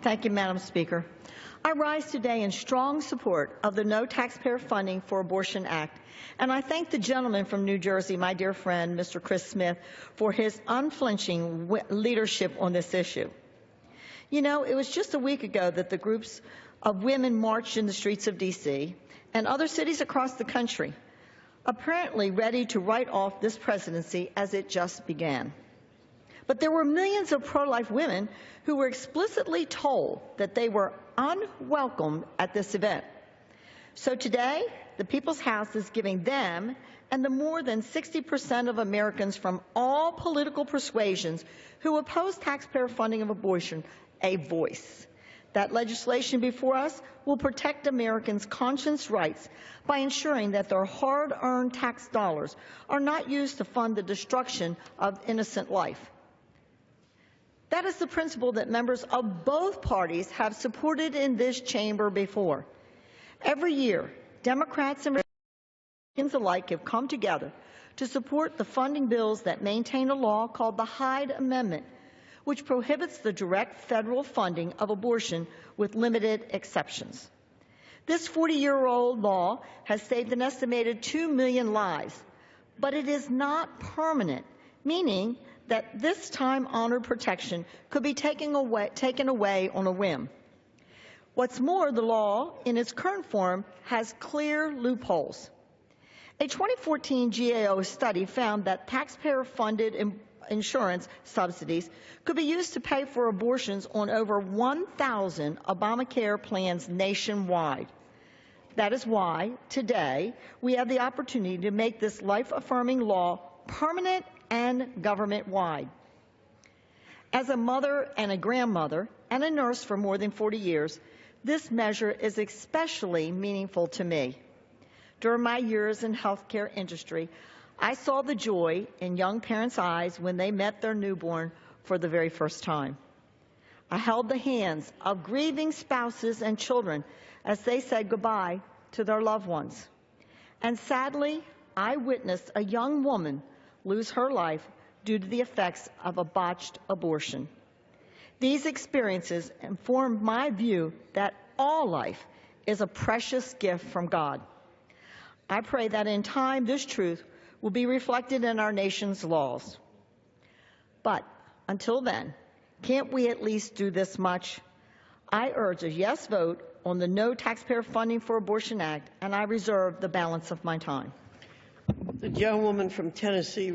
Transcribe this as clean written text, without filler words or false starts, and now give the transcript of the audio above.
Thank you, Madam Speaker. I rise today in strong support of the No Taxpayer Funding for Abortion Act, and I thank the gentleman from New Jersey, my dear friend, Mr. Chris Smith, for his unflinching leadership on this issue. You know, it was just a week ago that the groups of women marched in the streets of D.C. and other cities across the country, apparently ready to write off this presidency as it just began. But there were millions of pro-life women who were explicitly told that they were unwelcome at this event. So today, the People's House is giving them and the more than 60% of Americans from all political persuasions who oppose taxpayer funding of abortion a voice. That legislation before us will protect Americans' conscience rights by ensuring that their hard-earned tax dollars are not used to fund the destruction of innocent life. That is the principle that members of both parties have supported in this chamber before. Every year, Democrats and Republicans alike have come together to support the funding bills that maintain a law called the Hyde Amendment, which prohibits the direct federal funding of abortion with limited exceptions. This 40-year-old law has saved an estimated 2 million lives, but it is not permanent, meaning that this time-honored protection could be taken away on a whim. What's more, the law, in its current form, has clear loopholes. A 2014 GAO study found that taxpayer-funded insurance subsidies could be used to pay for abortions on over 1,000 Obamacare plans nationwide. That is why, today, we have the opportunity to make this life-affirming law permanent and government-wide. As a mother and a grandmother and a nurse for more than 40 years, this measure is especially meaningful to me. During my years in healthcare industry, I saw the joy in young parents' eyes when they met their newborn for the very first time. I held the hands of grieving spouses and children as they said goodbye to their loved ones. And sadly, I witnessed a young woman lose her life due to the effects of a botched abortion. These experiences informed my view that all life is a precious gift from God. I pray that in time this truth will be reflected in our nation's laws. But until then, can't we at least do this much? I urge a yes vote on the No Taxpayer Funding for Abortion Act, and I reserve the balance of my time. The gentlewoman from Tennessee